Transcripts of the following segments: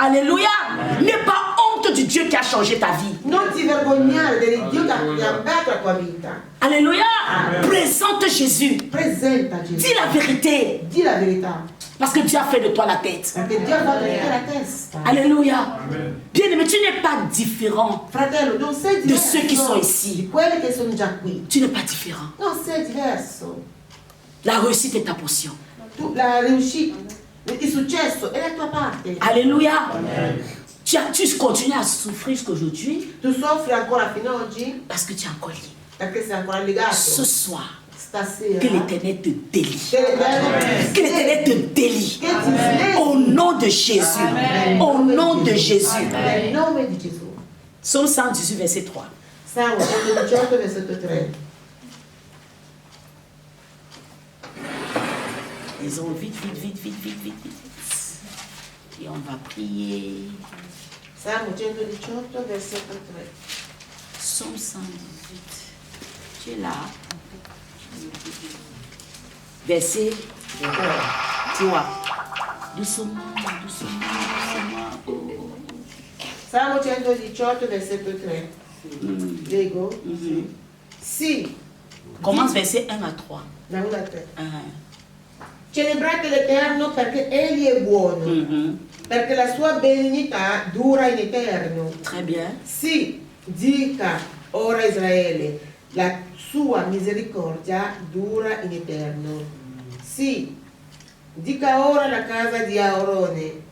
Alléluia. N'aie pas honte du Dieu qui a changé ta vie. Non ti vergognare del Dio che ha cambiato la tua vita. Alléluia. Présente Jésus. Presenta Gesù. Dis la vérité. Di la verità. Parce que Dieu a fait de toi la tête. Perché Dio ha fatto di te la testa. Alléluia. Bien-aimé, tu n'es pas différent Fratello, non sei de diverso ceux qui sont di ici. quelli che sono già qui. Tu n'es pas différent. Non sei diverso. La réussite est ta portion. Tu, la riuscita, il successo è la tua parte. Alléluia. Tu continues à souffrir jusqu'aujourd'hui Tu soffri ancora fino ad oggi parce que tu es encore lié. perché sei ancora legato. Ce soir, Stasera. que l'Éternel te délie. Che l'Eterno- Que l'Éternel te délie. Che ti svegli. Au nom de Jésus. Au nom de Jésus. Nel nome di Gesù. Psaume 118, verset 3. Salmo 118, versetto 3. Ils ont vite. Et on va prier. Salmo 118, versetto 3. Psaume 118. Tu es là. Verset 3. Doucement. Oh. Salmo 118, versetto 3. Leggo? Sì, Commence verset 1 à 3. da 1 a 3. Ah. Celebrate l'Eterno perché Egli è buono, perché la sua benignità dura in eterno. Très bien. Sì, dica ora Israele, la sua misericordia dura in eterno. Sì, dica ora la casa di Aarone,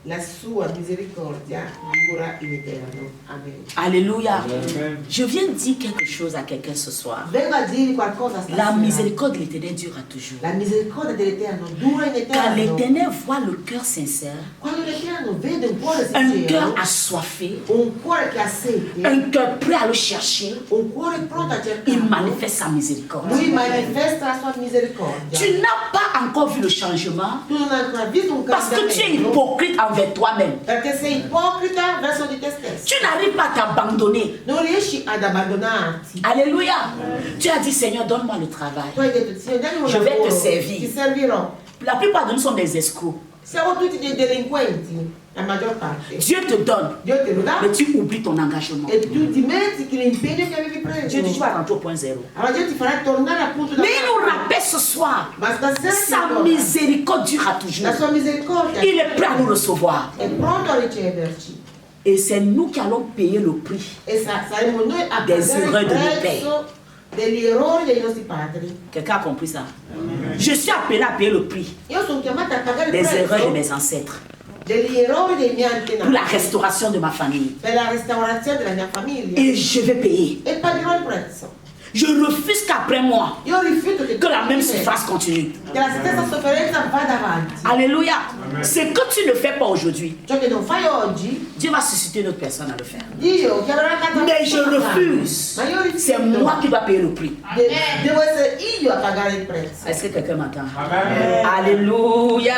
la sua misericordia dura in eterno. Amen. Alléluia. Je viens dire quelque chose à quelqu'un ce soir. Vengo a dirvi qualcosa stasera. La miséricorde de l'Éternel durera toujours. La misericordia dell'Eterno dura in Quand eterno. l'Éternel voit le cœur sincère, Quando l'Eterno vede un cuore un sincero, cœur assoiffé, un cuore che ha sete, un cœur prêt à le chercher, un cuore pronto a il cercarlo, manifeste sa miséricorde. lui manifesta la sua misericordia. Tu n'as pas encore vu le changement Tu non hai ancora visto un parce que tu es cambiamento hypocrite envers toi-même. perché sei ipocrita verso di te stesso. Tu n'arrives pas à t'abandonner. Non riesci ad abbandonarti. Alléluia. Tu as dit, Seigneur, donne-moi le travail. Tu hai detto, Signore, dammi un Je vais lavoro, te servir. ti servirò. La plupart de nous sont des escrocs. Siamo tutti dei delinquenti, la maggior parte. Dieu te donne, Dio te lo dà mais tu oublies ton engagement. e tu dimentichi l'impegno che avevi preso. Dieu dit, tu vas rentrer au point zéro. Allora Dio ti farà tornare appunto da Mais il nous capo. rappelle ce soir, Ma stasera ti sa ricorda, miséricorde durera toujours. la sua misericordia Il est prêt à nous recevoir. è pronto a riceverci. Et c'est nous qui allons payer le prix. E saremo noi a Des pagare erreurs il de nos prezzo degli errori dei nostri padri. Quelqu'un a compris ça? Je suis appelé à payer le prix Io sono chiamata a pagare il des erreurs de prezzo mes ancêtres degli errori dei miei pour la antenati, restauration de ma famille. per la restaurazione della mia famiglia. Et je vais payer. E pagherò il prezzo. Je refuse qu'après moi, Io rifiuto che que la même che souffrance continue. la stessa sofferenza vada avanti. Alléluia. Ce que tu ne fais pas aujourd'hui, Ciò che non fai oggi, Dieu va susciter une autre personne à le faire. Dio chiamerà una Mais je refuse. Ma io rifiuto. C'est moi qui dois payer le prix. Devo essere io a pagare il prezzo. Est-ce que quelqu'un m'entend? Alléluia.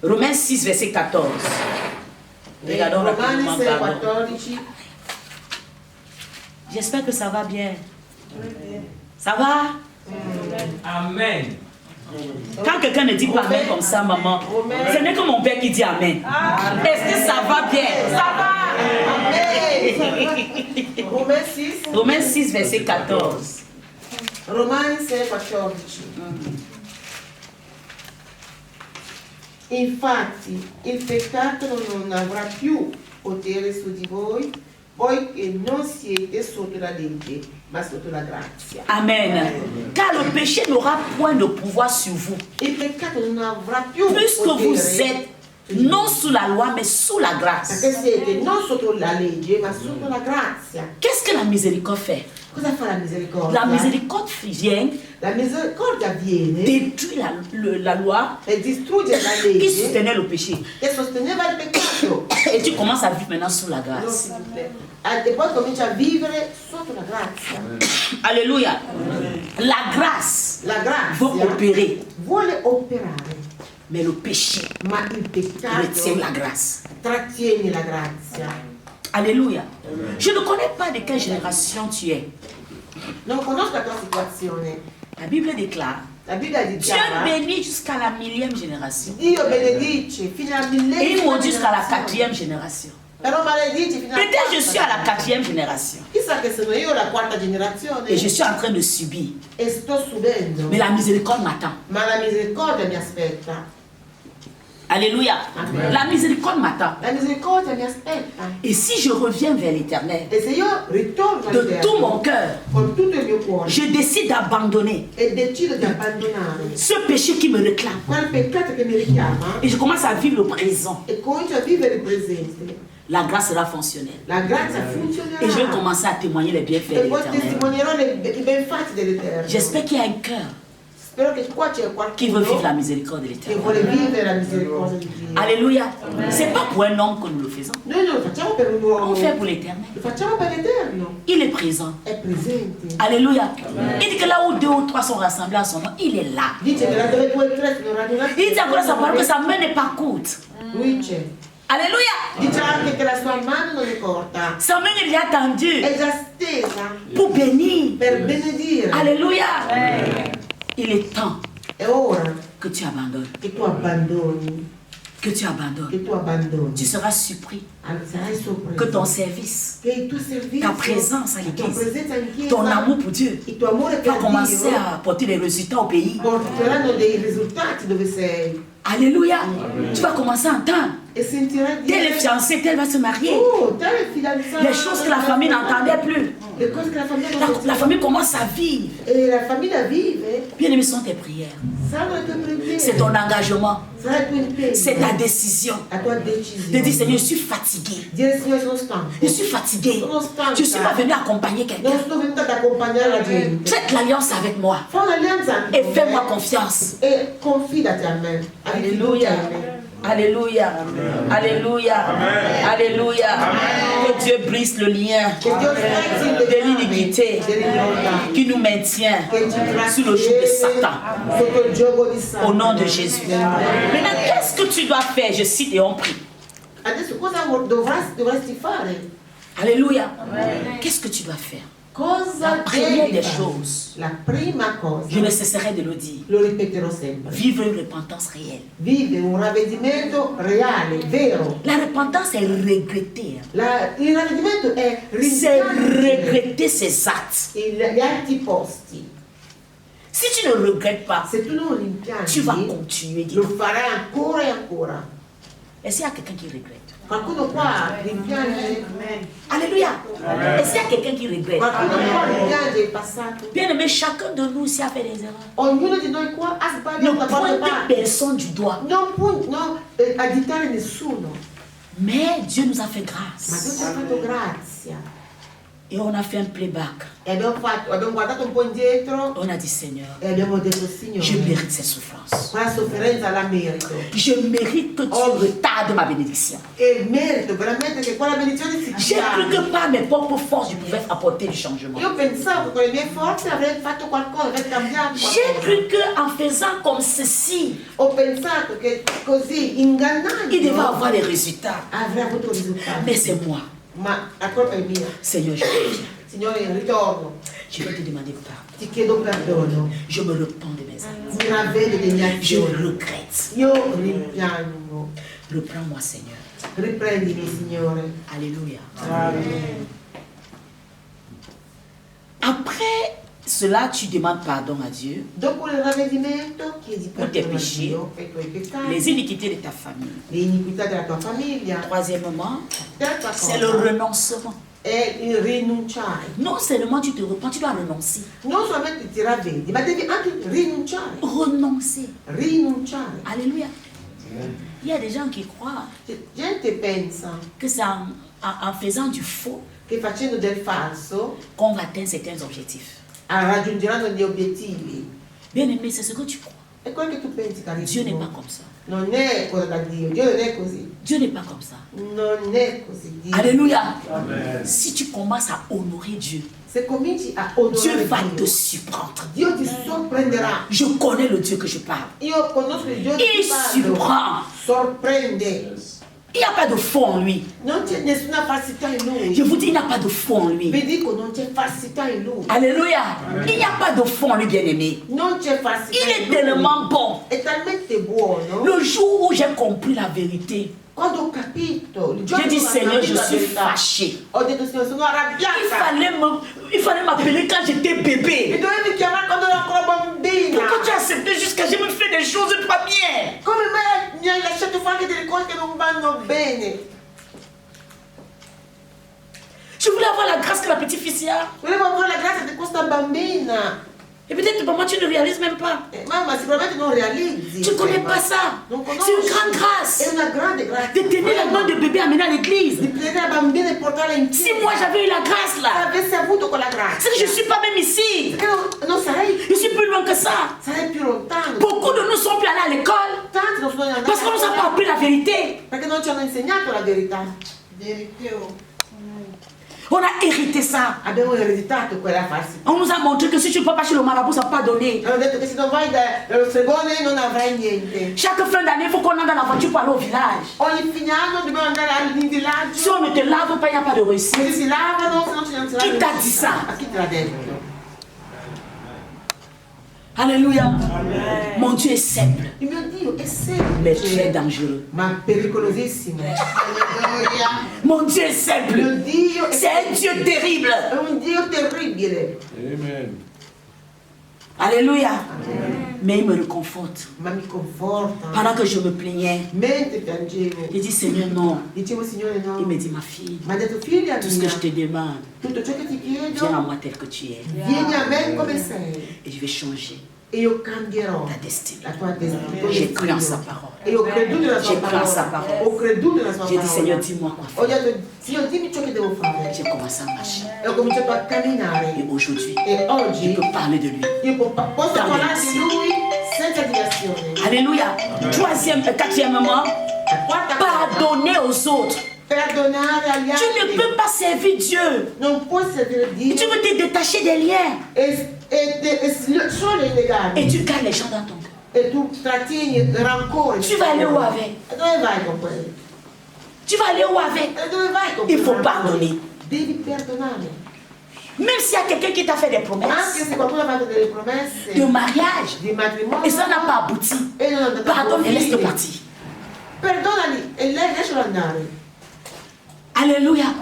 Romains 6, verset 14. Regardons Romani rapidement, 6, pardon. 14. J'espère que ça va bien. Ça va? Amen. Quand quelqu'un ne dit pas Amen comme ça, maman, ce n'est que mon père qui dit Amen. Est-ce que ça va bien? Ça va? Amen. Romains 6. Romains 6, verset 14. Romani 6, 14. Infatti il peccato non avrà più potere su di voi, poiché non siete sotto la legge, ma sotto la grazia. Amen. Car le péché n'aura point de pouvoir sur vous, Il peccato non avrà più puisque vous potere êtes non sous la loi, mais sous la grâce. perché siete non sotto la legge, ma sotto la grazia. Qu'est-ce que la miséricorde fait? Cosa fa la misericordia? La miséricorde vient La misericordia viene détruire la loi e distrugge la qui legge soutenait le péché. che sosteneva il peccato. Et tu commences à vivre maintenant sous la grâce. E poi comincia a vivere sotto la grazia. Alléluia. La grâce La veut grazia opérer, vuole operare, mais le péché ma il peccato retient la grâce. trattiene la grazia. Alléluia. Je ne connais pas de quelle génération tu es. Non conosco la tua situazione. La Bible déclare La Bibbia Dieu dichiara, bénit jusqu'à la 1000e génération. Dio benedice fino alla Et il millesima maudit jusqu'à la generazione. 4e génération. Però maledice fino alla Peut-être je quarta suis à la 4e génération. Chissà che sono io la quarta generazione Et je suis en train de subir. e sto subendo, Mais la miséricorde m'attend. ma la misericordia mi aspetta. Alléluia. Amen. La miséricorde m'attend. La misericordia mi aspetta. Et si je reviens vers l'éternel, E se io ritorno de tout mon all'Eterno cœur, con tutto il mio cuore je décide d'abandonner e decido di abbandonare ce péché qui me réclame. quel peccato che mi richiama Et je commence à vivre le présent. e comincio a vivere il presente, La grâce sera fonctionnelle. la grazia Et je vais funzionerà commencer à témoigner les bienfaits e de poi l'éternel. testimonierò i benfatti dell'Eterno. J'espère qu'il y a un cœur Spero che qua c'è qui veut vivre la qualcuno miséricorde de che l'éternel. vuole vivere la misericordia di Dio. Alléluia. C'est pas pour un homme que nous le faisons. Noi non lo facciamo per un uomo, On fait pour l'éternel. lo facciamo per l'Eterno. Il est présent. È presente. Alléluia. Il dit que là où 2 ou 3 sont rassemblés à son nom, il est là. Dice che là dove 2 o 3 sono radunati, Il dit encore à sa parole que sa main n'est pas courte. lui c'è. Alléluia. Dice anche che la sua mano non è corta, Sa main est déjà tendue è già stesa pour bénir. per benedire. Alléluia. Il est temps È ora que tu abandonnes. che tu abbandoni, Que tu abandonnes. che tu abbandoni. Tu seras surpris Sarai que sorpreso ton service, che il tuo servizio, ta présence à la tua l'église, presenza in chiesa, ton amour pour Dieu il tuo amore va per commencer Dio à apporter des résultats au pays. porteranno dei risultati dove sei Alléluia. Tu vas commencer à entendre. e sentirai Tel est dire fiancé, tel va se marier. oh, tel fidanzato, Les choses que la famille n'entendait plus. le cose che la famiglia non La sentiva. famille commence à vivre. E la famiglia vive, Bien-aimés, sont tes prières. saranno le tue preghiere, C'est ton engagement. sarà il tuo impegno, C'est ta décision. la tua De decisione. dire, Seigneur, je suis fatigué. Dire Signore sono stanco, Je suis fatigué. Je ne suis pas venu accompagner quelqu'un. non sono venuta ad accompagnare la gente. Faites l'alliance avec moi. Fa un'alleanza Et con fais-moi me confiance. e confidati a me. Abbi Alléluia. fiducia in me. Alléluia. Alléluia. Alléluia. Que Dieu brise le lien Che Dio spezzi il de legame l'iniquité dell'ignoranza, qui nous maintient che ci sous le joug de Satan. trattiene sotto il gioco di Satana. Au nom de Jésus. Maintenant, qu'est-ce que tu dois faire? Je cite et on prie. Adesso cosa dovresti fare? Alléluia. Qu'est-ce que tu dois faire? Cosa La première devi des fare? choses, La prima cosa, je ne cesserai de le dire, lo ripeterò sempre, vivre une repentance réelle. vive un ravvedimento reale, vero. La repentance est regretter. Il ravvedimento è C'est rimpiangere regretter ses actes. gli atti posti. Si tu ne regrettes pas, Se tu non tu vas rimpiangi, continuer. lo Dis-donc. farai ancora e ancora. Est-ce qu'il y a quelqu'un qui regrette? Qualcuno qua rimpiange? Alléluia. Est-ce qu'il y a quelqu'un qui regrette? Qualcuno qua rimpiange il passato? Bien aimé, chacun de nous ici a fait des erreurs. Ognuno di noi qua ha Ne sbagliato da qualche pointe parte. personne du doigt. Non additare nessuno, Mais Dieu nous a fait ma Dio grâce. ci ha fatto grazia. Et on a fait un playback. E abbiamo guardato un po' indietro On a dit, Seigneur, e abbiamo detto, je Signore, mérite ces souffrances. quella sofferenza la merito. Je mérite que tu retardes ma bénédiction. E merito veramente che quella benedizione si J'ai cru dia. que par mes propres forces, je pouvais apporter du changement. Io pensavo che con le mie forze avrei fatto qualcosa, avrei cambiato J'ai qualcosa. cru qu'en faisant comme ceci, Ho pensato che così, il devait ingannando, avoir des résultats. avrei avuto risultati. Mais c'est moi. Ma la colpa è mia. Seigneur, je reviens. Signore, ritorno, Je vais te demander pardon. ti chiedo perdono. Je me repens de mes actes. Mi ravvedo delle mie Je azioni. regrette. Io rimpiango. Reprends-moi, Seigneur. Riprendimi, Signore. Alléluia. Amen. Après cela, tu demandes pardon à Dieu. Dopo il ravvedimento, chiedi Per i tuoi perdono a péchés, Dio per i tuoi peccati, les iniquités de ta famille. le iniquità della tua famiglia. Troisièmement, Terza c'est le cosa renoncement. è il rinunciare. Non seulement tu te repens, tu dois renoncer. Non solamente ti ravvedi, ma devi anche rinunciare. Renoncer. Rinunciare. Alléluia. Il y a des gens qui croient Gente pensa que c'est en faisant du faux che facendo del falso qu'on va atteindre certains objectifs. raggiungeranno gli obiettivi. Bien aimé, c'est ce que tu crois. È quello che tu pensi, Dieu n'est pas carissimo. comme ça. Non è cosa da Dio, Dio non è così. Dieu n'est pas comme ça. Non è così. Dio. Alléluia. Amen. Si tu commences à honorer Dieu, Se cominci a Dieu onorare va te Dio, surprendre. Dio ti sorprenderà. Je connais le Dieu que je parle. Io conosco il Dio Il che parlo. surprend. Sorprende. Il n'y a pas de foi en lui. Non c'è nessuna falsità in lui. Je vous dis, il n'y a pas de foi en lui. Vi dico, non c'è falsità in lui. Alléluia. Il n'y a pas de foi en lui, bien-aimé. Non c'è falsità Il in est lui. tellement bon. È talmente buono. Le jour où j'ai compris la vérité, Quando ho capito, il giorno j'ai dit, che ho Seigneur, capito je la suis verità, fâché. ho detto, Signore, sono arrabbiata. Il fallait m'appeler quand j'étais Mi bébé. dovevi chiamare quando ero ancora bambina. Pourquoi tu as accepté jusqu'à je me fais des choses pas bien? Come mai mi hai lasciato fare anche delle cose che non vanno bene? Je voulais avoir la grâce que la petite fille a. Volevo avere la grazia di questa bambina. Et peut-être, maman, tu ne réalises même pas. Mamma, sicuramente non realizzi. Tu ne connais pas ça. Non C'est conosci. une grande grâce. È una grande grazia. De tenir la main de bébé amener à l'église. Di prendere la bambina e portarla in Si chiesa. moi j'avais eu la grâce Se là, avessi avuto quella grazia. c'est que je ne suis pas même ici. Non sarei, Je suis plus loin que ça. sarei più lontano. Beaucoup de nous sont plus allés à l'école Tanti non sono andati parce qu'on ne nous a pas appris la vérité. perché non ci hanno insegnato la verità. On a hérité ça. Abbiamo ereditato quella falsità. On nous a montré que si tu ne peux pas chez le marabout, ça ne va pas donner. Hanno detto che se non vai dallo stregone non avrai niente. Chaque fin d'année, il faut qu'on ait dans la voiture pour aller au village. Ogni fine anno dobbiamo andare in Si villaggio. on ne te lave pas, il n'y a pas de réussite. Se si lavano, se non ci non si Chi lavano. t'ha dit ça? A chi te l'ha detto? Alléluia. Mon Dieu est simple, Il mio Dio è mais très semplice, dangereux. ma pericolosissimo. Mon Dieu est Il simple. mio Dio C'est un Dieu terrible. è un Dio terribile, Amen. Alléluia. Mais il me réconforte. ma mi conforta. Pendant que je me plaignais, Mentre piangevo, j'ai dit, Seigneur, non. dicevo, Signore, no. Il me dit, ma fille, Mi ha detto, figlia tout ce que mia, je te demande, tutto ciò che ti viens à chiedo, moi tel que tu es. vieni a me come sei Et je vais changer e io cambierò ta destinée. la tua J'ai cru en sa destino. parole. E ho creduto nella sua J'ai cru en sa parola. parole. Ho creduto nella sua J'ai dit, Seigneur, parola. dis-moi quoi Ho faire. detto, Signore, dimmi ciò che devo fare. J'ai commencé à marcher. E ho cominciato a camminare. Et aujourd'hui, E je oggi peux parler de lui. io posso Parli parlare insieme. di lui senza dilazione. Alléluia. Quatrièmement, La quarta cosa, pardonner aux autres. perdonare agli Tu ne altri. peux pas servir Dieu. Non puoi servire Dio Tu veux te détacher des liens. solo i legami. Et tu gardes les gens dans ton cœur. E tu trattieni il rancore. Tu vas aller où avec? E dove vai con quelli? Tu vas aller où avec? E dove vai con Il faut quel rancore? pardonner. Devi perdonare. Même s'il y a quelqu'un qui t'a fait des Anche promesses se qualcuno ha fatto delle promesse de mariage di matrimonio et ça n'a pas abouti, e non è andato a pardonne et buon laisse-le fine, partir. perdonali e lei lascialo andare. Alléluia.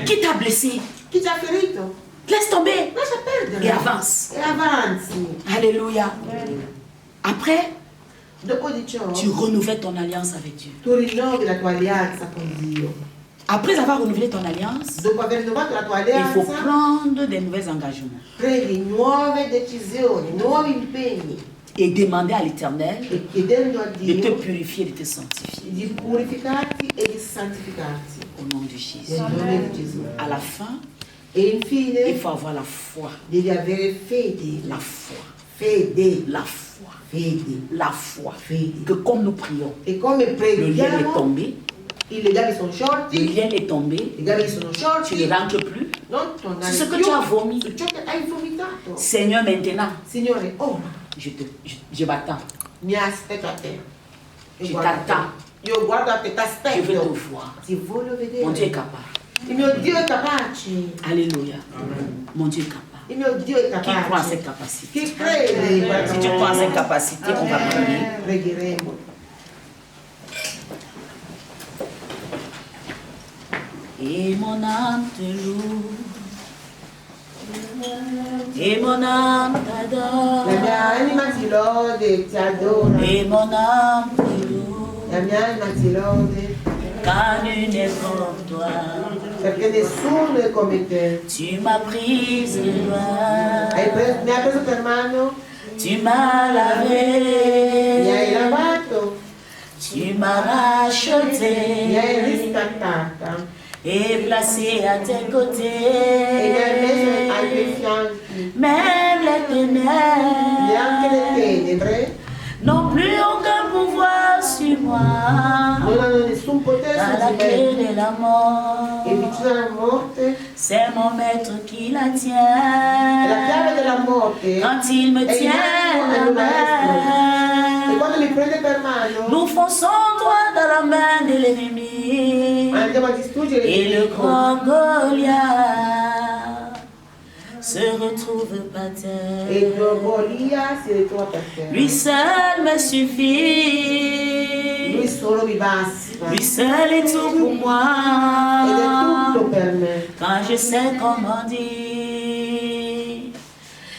Qui t'a blessé? Chi ti ha ferito? Laisse tomber Lascia perdere. et avance. E avanzi. Alléluia. Après, Dopo di ciò, tu renouvelles ton alliance avec Dieu. tu rinnovi la tua alleanza con Dio. Après avoir renouvelé ton alliance, Dopo aver rinnovato la tua il faut alleanza, prendre des nouveaux engagements prendi nuove decisioni, nuovi impegni et demander à l'Éternel e chiedendo a de te Dio purifier, de te sanctifier. di purificarti e di santificarti Au nom de Jésus. nel nome di Gesù. À la fin, E il infine faut avoir la foi. devi avere fede, La foi. fede, La foi. fede, La foi. fede. Que comme nous prions, E come le lien est preghiamo, tombé. i legami sono Le sciolti, lien est tombé. i legami sono Tu sciolti, ne rentres plus. non tornare C'est ce que più tu as vomi. su ciò che hai vomitato. Seigneur, maintenant, Signore, ora je m'attends. mi aspetto a te. Io Je guardo a te. t'attends. Io guardo a te, ti Je veux te aspetto. voir. Ti voglio Mon Dieu est vedere. capable. Il mio Dio è capace. Alléluia. Mon Dieu est capable. Il mio Dio è Qui croit en cette capace. capacité? Chi crede in quella Si tu crois en cette capacité, on va prier. Pregheremo. Et mon âme te loue. Et mon âme t'adore. La mia anima ti lode, ti adora. Et mon âme te loue. La mia anima ti lode, Car nul n'est comme toi. perché nessuno è come te. Tu m'as prise de loin. Mi hai preso per mano, Tu m'as mi hai lavé. lavato, Tu m'as racheté. mi hai riscattata Et placé à tes e mi hai côtés. messo ai tuoi fianchi. Même les Neanche le ténèbres tenebre n'ont plus aucun pouvoir sur moi. non hanno nessun potere Dans su la di clé me. de la mort, E vicino alla morte, c'est mon maître qui la la chiave tient. della morte. Quand il me E in tient mano la al maestro. E main, quando mi prende per mano, nous fonçons droit dans la main de l'ennemi. Et le grand Goliath se retrouve par terre. Lui seul me suffit. Lui seul est tout pour moi. Quand je sais comment dire,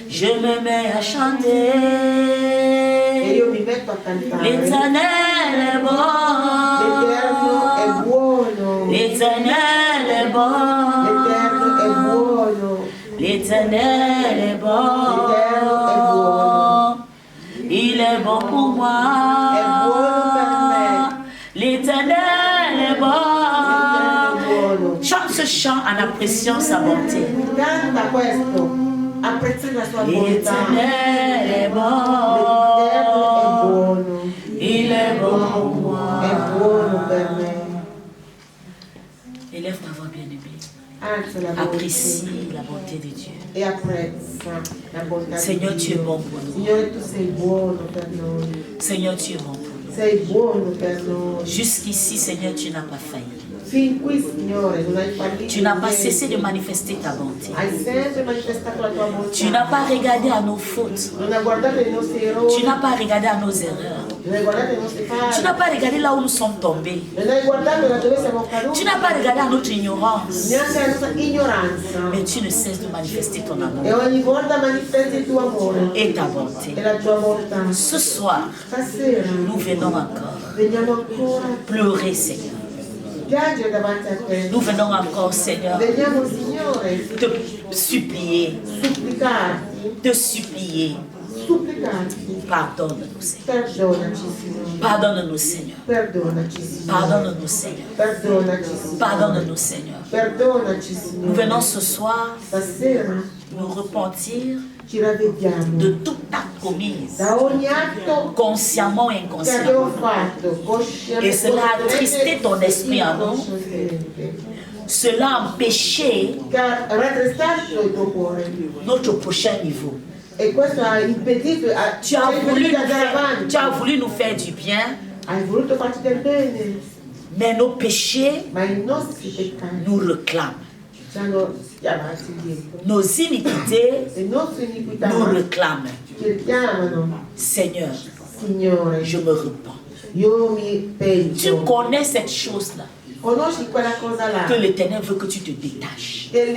je me mets à chanter. L'Éternel est bon. L'Éternel est bon. L'Éternel est bon. Il est bon pour moi. L'Éternel est bon. Chante ce chant en appréciant sa bonté. L'Éternel est bon. Il est bon pour moi. Élève ta voix bien-aimée. Apprécie la bonté de Dieu. Seigneur, tu es bon pour nous. Seigneur, tu es bon pour nous. Jusqu'ici, Seigneur, tu n'as pas failli. Tu n'as pas cessé de manifester ta bonté. Tu n'as pas regardé à nos fautes. Tu n'as pas regardé à nos erreurs. Tu n'as pas regardé là où nous sommes tombés. Tu n'as pas regardé à notre ignorance. Mais tu ne cesses de manifester ton amour et ta bonté. Ce soir, nous venons encore pleurer, Seigneur. Nous venons encore, Seigneur, te supplier, te supplier. Pardonne-nous, Seigneur. Pardonne-nous, Seigneur. Pardonne-nous, Seigneur. Pardonne-nous, Seigneur. Nous venons ce soir nous repentir de toute acte commise, consciemment ou inconsciemment. Et cela a attristé ton esprit en nous. Cela a empêché notre prochain niveau. Tu as voulu nous faire du bien, mais nos péchés nous réclament. Nos iniquités nous réclament. Seigneur, je me repens. Tu connais cette chose-là, que l'Éternel veut que tu te détaches. Et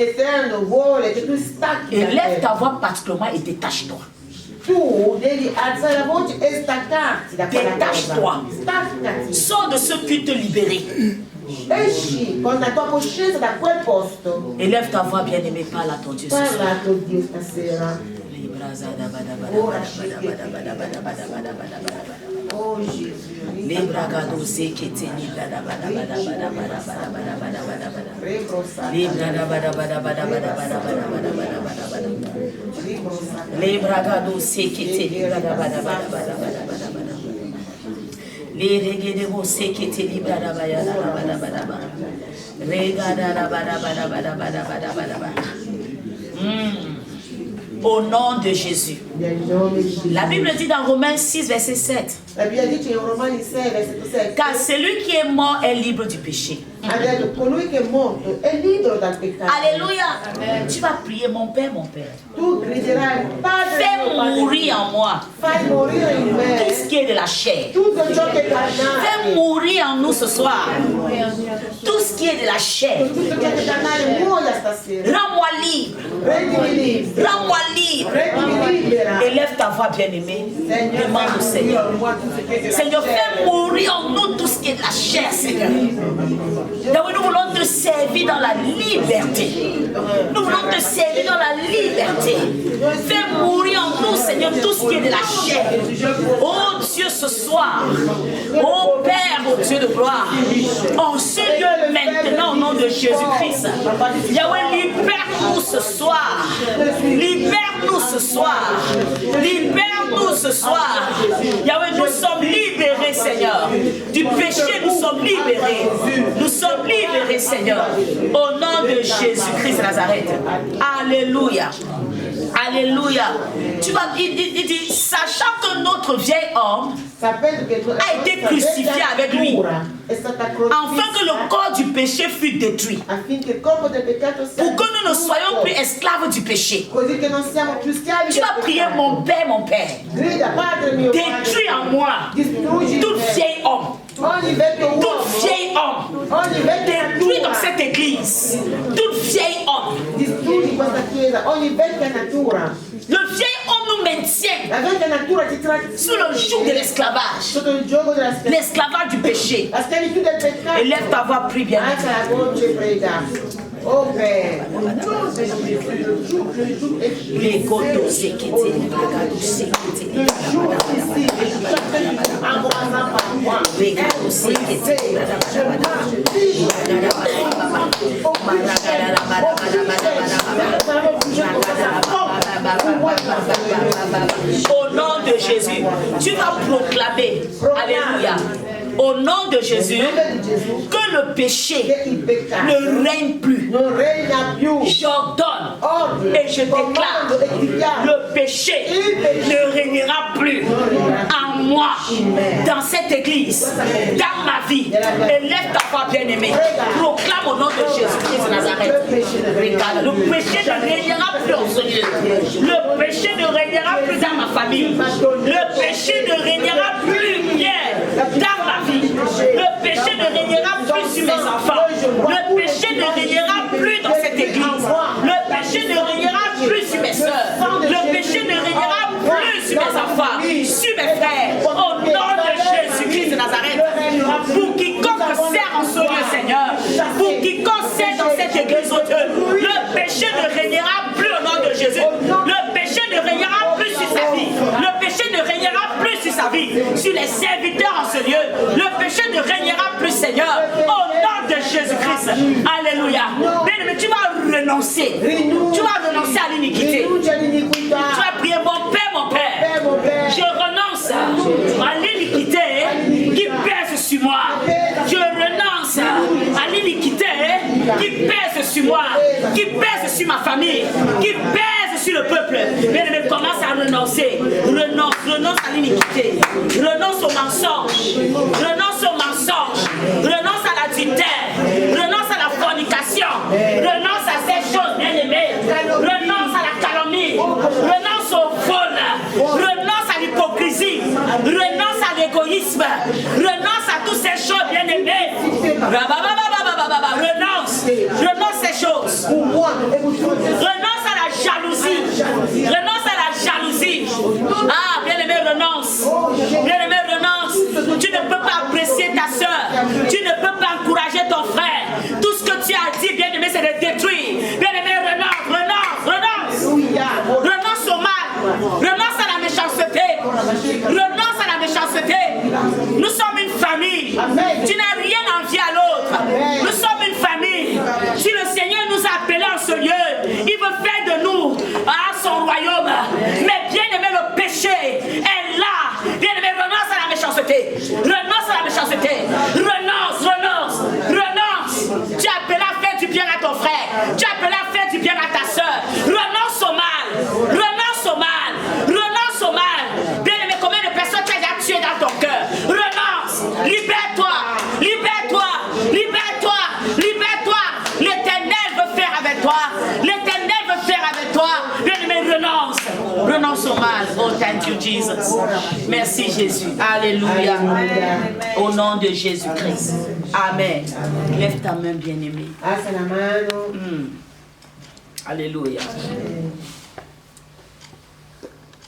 lève ta voix particulièrement et détache-toi. Détache-toi. Sors de ce culte libéré. Élève ta voix, bien-aimé, parle à ton Dieu ce soir. Oh Jésus. Au nom de Jésus. La Bible dit dans Romains 6, verset 7. Car celui qui est mort est libre du péché. Alléluia. Tu vas prier, mon Père, mon Père. Fais mourir en moi tout ce qui est de la chair. Fais mourir en nous ce soir tout ce qui est de la chair. Rends-moi libre. Rends-moi libre. Élève ta voix, bien-aimée. Demande au Seigneur. Seigneur, fais mourir en nous tout ce qui est de la chair, Seigneur. Nous voulons te servir dans la liberté. Nous voulons te servir dans la liberté. Fais mourir en nous, Seigneur, tout ce qui est de la chair. Oh Dieu, ce soir, oh Père, oh Dieu de gloire, en ce lieu maintenant, au nom de Jésus-Christ, Yahweh, libère-nous ce soir. Libère-nous ce soir. Libère-nous ce soir. Yahweh, nous sommes libérés, Seigneur. Du péché, nous sommes libérés. Nous sommes libérés, Seigneur. Au nom de Jésus-Christ de Nazareth. Alléluia. Alléluia. Tu vas, il dit, sachant que notre vieil homme a été crucifié avec lui, afin que le corps du péché fût détruit, pour que nous ne soyons plus esclaves du péché. Tu vas prier, mon Père, détruis en moi tout vieil homme. Tout vieil homme détruit dans cette église. Tout vieil homme. Le vieil homme nous maintient sous le joug de l'esclavage. L'esclavage du péché. Élève ta voix, prie bien. Oh Père, au nom de Jésus, tu vas proclamer, alléluia, au nom de Jésus, que le péché ne règne plus. J'ordonne et je déclare, le péché ne régnera plus en moi, dans cette église, dans ma vie. Élève ta voix, bien-aimée. Proclame au nom de Jésus-Christ de Nazareth. Le péché ne régnera plus en ce lieu. Le péché ne régnera plus dans ma famille. Le péché ne régnera plus bien dans ma vie. Le péché ne régnera plus sur mes enfants. Le péché ne régnera plus dans cette église. Le péché ne régnera plus sur mes soeurs. Le péché ne régnera plus sur mes enfants, sur mes frères. Au nom de Jésus-Christ de Nazareth. Pour quiconque sert en ce lieu, Seigneur. Pour quiconque sert dans cette église, oh Dieu. Le péché ne régnera plus au nom de Jésus. Le péché ne régnera plus sur sa vie. Le péché ne régnera plus sur sa vie. Sur les serviteurs en ce lieu. Le péché ne régnera plus, Seigneur. Au nom de Jésus-Christ. Alléluia. Bien-aimé, tu vas renoncer. Tu vas renoncer à l'iniquité. Tu vas prier, mon Père, je renonce à l'iniquité qui pèse sur moi. Je renonce à l'iniquité qui pèse sur moi, qui pèse sur ma famille, qui pèse sur le peuple. Bien-aimé, commence à renoncer. Renonce à l'iniquité. Renonce au mensonge. Renonce au mensonge. Renonce à l'adultère. Renonce à la fornication. Renonce à ces choses, bien-aimé. Renonce à la calomnie. Renonce au vol. Renonce à l'hypocrisie. Renonce à l'égoïsme. Renonce à toutes ces choses, bien-aimées. Renonce ces choses. Renonce à la jalousie. Renonce à la jalousie. Ah, bien-aimé, renonce. Bien-aimé, renonce. Tu ne peux pas apprécier ta soeur. Tu ne peux pas encourager ton frère. Tout ce que tu as dit, bien-aimé, c'est de détruire. Bien-aimé, renonce. Renonce au mal. Renonce à la méchanceté. Renonce à la méchanceté. Nous sommes une famille. Tu n'as rien envie à l'autre. Nous sommes une famille. Si le Seigneur nous a appelés en ce lieu, il veut faire de nous à son royaume. Mais bien aimé, le péché est là. Bien aimé, renonce à la méchanceté. Renonce à la méchanceté. Renonce. Tu es appelé à faire du bien à ton frère. Tu es appelé à faire du bien à ta soeur. Renonce au mal. Bien aimé, combien de personnes tu as tué dans ton cœur? Renonce. Libère-toi. L'Éternel veut faire avec toi. Bien aimé, renonce au mal. Oh, thank you, Jesus. Merci, Jésus. Alléluia. Au nom de Jésus-Christ. Amen. Lève ta main, bien-aimé. Alléluia.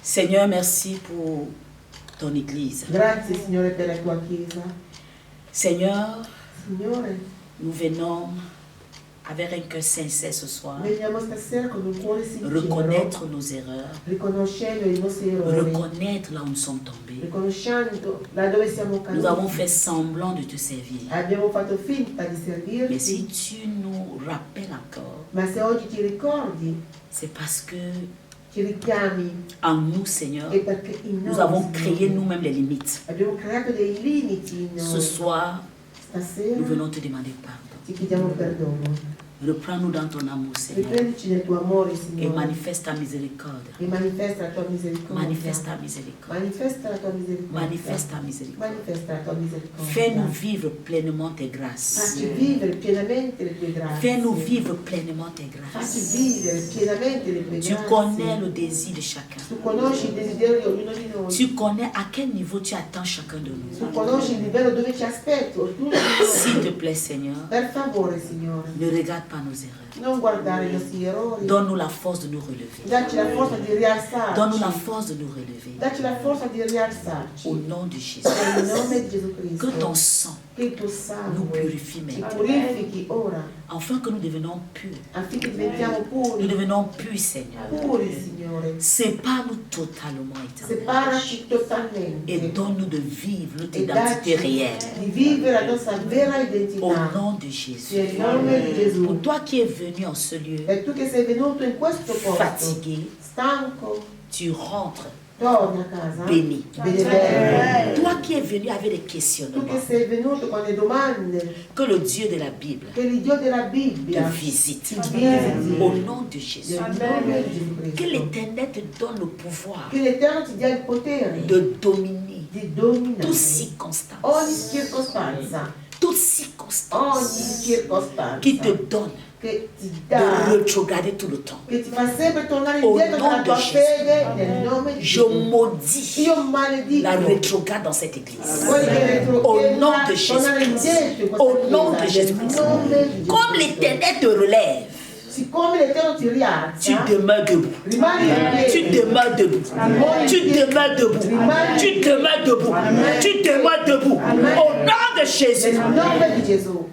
Seigneur, merci pour ton église. Grazie, Signore, per la tua chiesa. Seigneur, Signore, nous venons avec un cœur sincère ce soir. Veniamo stasera con un cuore sincero. Reconnaître nos erreurs. Riconoscendo i nostri errori. Reconnaître là où nous sommes tombés. Riconoscendo là dove siamo caduti. Nous avons fait semblant de te servir. Abbiamo fatto finta di servirti. Mais si tu nous rappelles encore, Ma se oggi ti ricordi, c'est parce que ci richiami, en nous, Seigneur, è perché in noi, nous avons Signore, créé nous-mêmes les limites. abbiamo creato dei limiti in Ce noi. soir, Stasera nous venons te demander pardon. ti chiediamo perdono. Reprends-nous dans ton amour, Seigneur. Riprendici nel tuo amore, Et Signore. manifeste ta miséricorde. E manifesta la tua misericordia. Manifeste ta miséricorde. Manifesta la tua misericordia. Manifeste ta miséricorde. Manifesta la tua misericordia. Fais-nous vivre pleinement tes grâces. Facci vivere pienamente le tue grazie. Fais-nous vivre pleinement tes Facci grâces. vivere pienamente le tue Tu grazie. connais le désir de chacun. Tu conosci il desiderio di ognuno di noi. Tu connais à quel niveau tu attends chacun de nous. Tu conosci il livello dove ci aspetti, ognuno di S'il noi. te plaît, Seigneur, Per favore, Signore, ne regarde pas nos erreurs. non guardare i nostri errori. Donne-nous la force de nous relever. Dacci la forza di rialzarci. Donne-nous la force de nous relever. Dacci la forza di rialzarci. Au nom de Jésus. Nel nome di Gesù Cristo. Que ton sang Che il tuo nous sangue purifie ci maintenant. purifichi ora, Afin que nous devenions purs. affinché diventiamo Nous puri. devenons purs, Seigneur. Puri, Signore. Sépare-nous totalement, éternel. Separaci Et totalmente. donne-nous de vivre notre E identité dacci réelle. di vivere la nostra vera Au identità. nom de Jésus. Nel nome di Gesù. Pour toi qui es venu en ce lieu, E tu che sei venuto in questo posto, fatigué, stanco, tu rentres torna a casa. béni. Benedetti. Toi qui es venu avec des Tu che questionnements, sei venuto con le domande, que le Dieu de la Bible che l'Iddio della te Bibbia visite. ti visiti. Au nom de Jésus. Nel nome di Gesù Que Cristo. l'Éternel te donne le pouvoir Che l'Eterno ti dia il potere de dominer di dominare toute circonstance, ogni circostanza, toute circonstance ogni circostanza qui te donne che ti de dà, retrograder tout le temps. che ti fa sempre tornare Au indietro nom nella de tua Gesù. fede, nel nome di Je Gesù. maudis Io maledico la rétrograde dans cette église. quelli che Au nom fa de tornare Jésus-Christ. indietro in questa Au nom de chiesa, Jésus-Christ. nel nome di Gesù Comme Cristo. l'Éternel te relève, Siccome l'Eterno ti tu rialza, demeures debout. rimani in Tu piedi. demeures debout. Tu demeures debout. Tu demeures debout. Tu demeures debout. Au nom de Jésus. Nel nome di Gesù.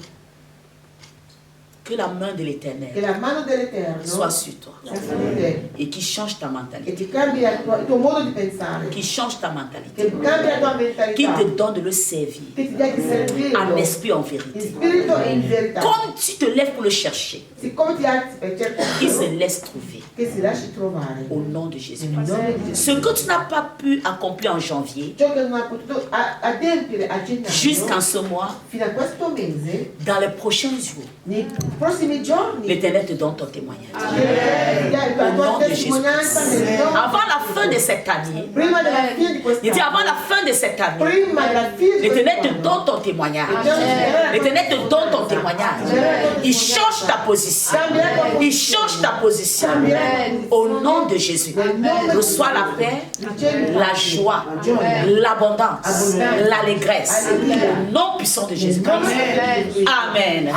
Que la main de Che l'Éternel la mano dell'Eterno soit sur toi sia su di te et qui change ta e mentalité. ti cambi il tuo modo di pensare, Qui change ta mentalité. che cambi la tua Qui mentalità, te donne de le servir che ti dà di en servirlo esprit, en in vérité. spirito e in verità. Comme tu te lèves pour le chercher, Siccome ti alzi per qu'il se cercarlo, laisse trouver. che si lasci trovare. Au nom de Jésus. Nel nome di Ce Gesù. que tu n'as pas pu accomplir en janvier, Ciò che non ha potuto adempiere a jusqu'en gennaio, ce mois, fino a questo mese, dans les prochains jours, nei prossimi giorni, l'Éternel te donne ton témoignage. che ti dà la Au nom tua de testimonianza nel nome. Avant la fin de cette année, Prima della fine di il dit avant quest'anno, la fin de cette année, prima della fine di l'Éternel te quest'anno, donne ton témoignage. L'Éternel L'Éternel te donne ton témoignage. Il change ta position. Il change ta position. Au nom de Jésus, reçois la paix, la joie, l'abondance, l'allégresse. Au nom puissant de Jésus-Christ. Amen.